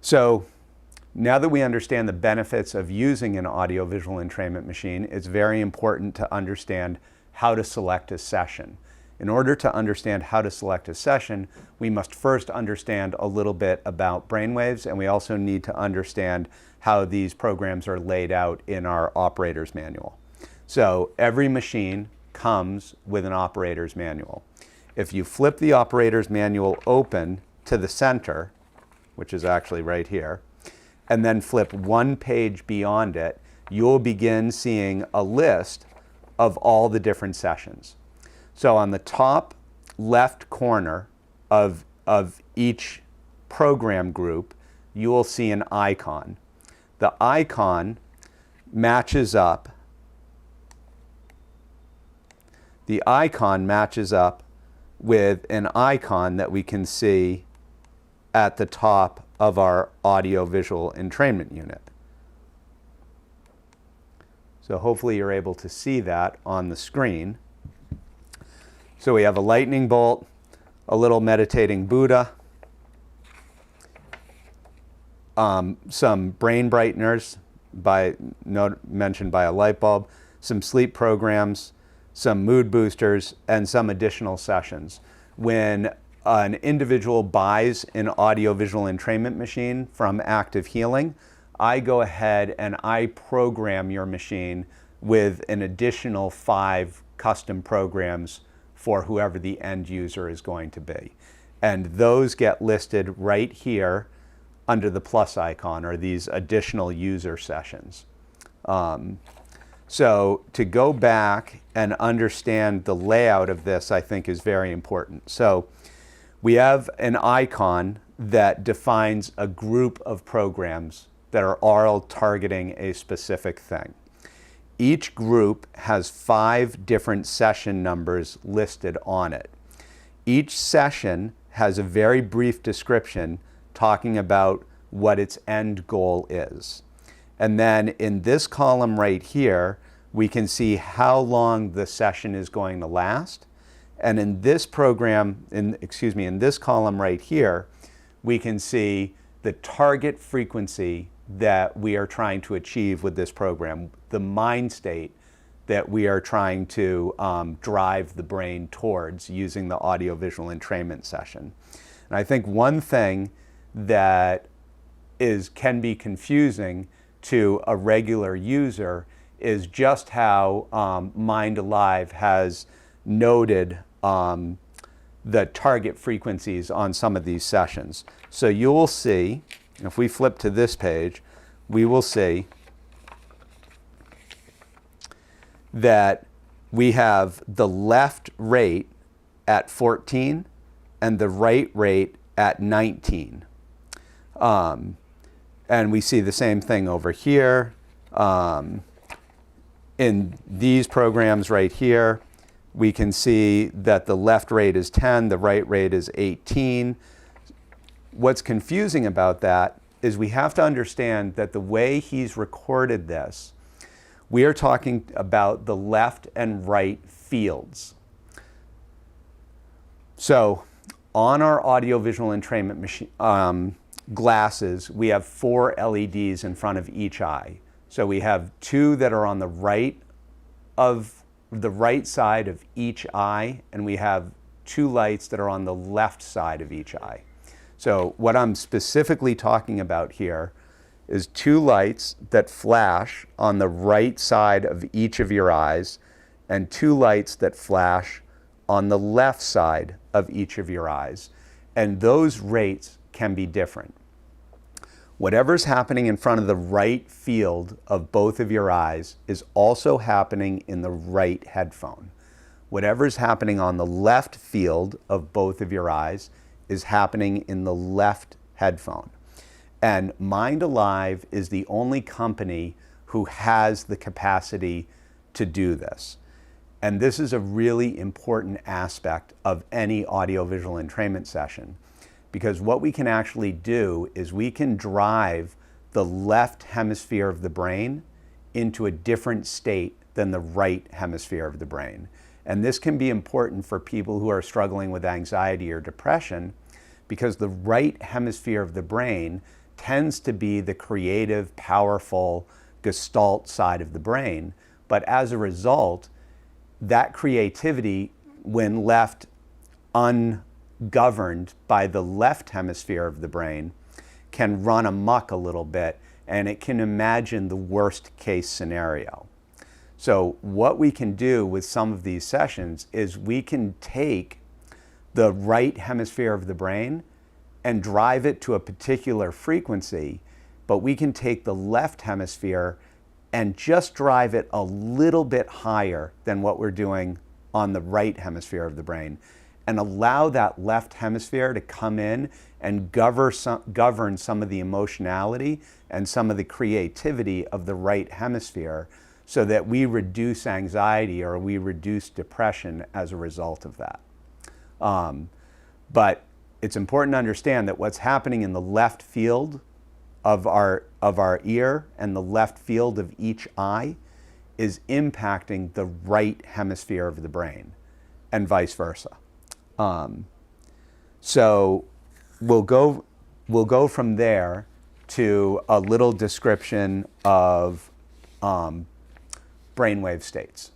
So now that we understand the benefits of using an audiovisual entrainment machine, it's very important to understand how to select a session. In order to understand how to select a session, we must first understand a little bit about brainwaves, and we also need to understand how these programs are laid out in our operator's manual. So every machine comes with an operator's manual. If you flip the operator's manual open to the center, which is actually right here, and then flip one page beyond it, you'll begin seeing a list of all the different sessions. So on the top left corner of each program group, you will see an icon. The icon matches up. The icon matches up with an icon that we can see at the top of our audiovisual entrainment unit. So hopefully you're able to see that on the screen. So we have a lightning bolt, a little meditating Buddha, some brain brighteners mentioned by a light bulb, some sleep programs, some mood boosters, and some additional sessions. When an individual buys an audiovisual entrainment machine from Active Healing, I go ahead and I program your machine with an additional 5 custom programs for whoever the end user is going to be. And those get listed right here under the plus icon, or these additional user sessions. So to go back and understand the layout of this, I think is very important. So we have an icon that defines a group of programs that are all targeting a specific thing. Each group has 5 different session numbers listed on it. Each session has a very brief description talking about what its end goal is. And then in this column right here, we can see how long the session is going to last. And in this program, in this column right here, we can see the target frequency that we are trying to achieve with this program, the mind state that we are trying to drive the brain towards using the audiovisual entrainment session. And I think one thing that can be confusing to a regular user is just how Mind Alive has noted the target frequencies on some of these sessions. So you will see, if we flip to this page, we will see that we have the left rate at 14 and the right rate at 19. And we see the same thing over here. In these programs right here, we can see that the left rate is 10, the right rate is 18. What's confusing about that is we have to understand that the way he's recorded this, we are talking about the left and right fields. So on our audiovisual entrainment machine, glasses, we have 4 LEDs in front of each eye. So we have 2 that are on the right side of each eye, and we have 2 lights that are on the left side of each eye. So what I'm specifically talking about here is 2 lights that flash on the right side of each of your eyes and 2 lights that flash on the left side of each of your eyes. And those rates can be different. Whatever's happening in front of the right field of both of your eyes is also happening in the right headphone. Whatever's happening on the left field of both of your eyes is happening in the left headphone. And Mind Alive is the only company who has the capacity to do this. And this is a really important aspect of any audiovisual entrainment session, because what we can actually do is we can drive the left hemisphere of the brain into a different state than the right hemisphere of the brain. And this can be important for people who are struggling with anxiety or depression, because the right hemisphere of the brain tends to be the creative, powerful gestalt side of the brain. But as a result, that creativity, when left ungoverned by the left hemisphere of the brain, can run amok a little bit, and it can imagine the worst case scenario. So what we can do with some of these sessions is we can take the right hemisphere of the brain and drive it to a particular frequency, but we can take the left hemisphere and just drive it a little bit higher than what we're doing on the right hemisphere of the brain, and allow that left hemisphere to come in and govern some of the emotionality and some of the creativity of the right hemisphere, so that we reduce anxiety or we reduce depression as a result of that. But it's important to understand that what's happening in the left field of our ear and the left field of each eye is impacting the right hemisphere of the brain, and vice versa. So we'll go from there to a little description of brainwave states.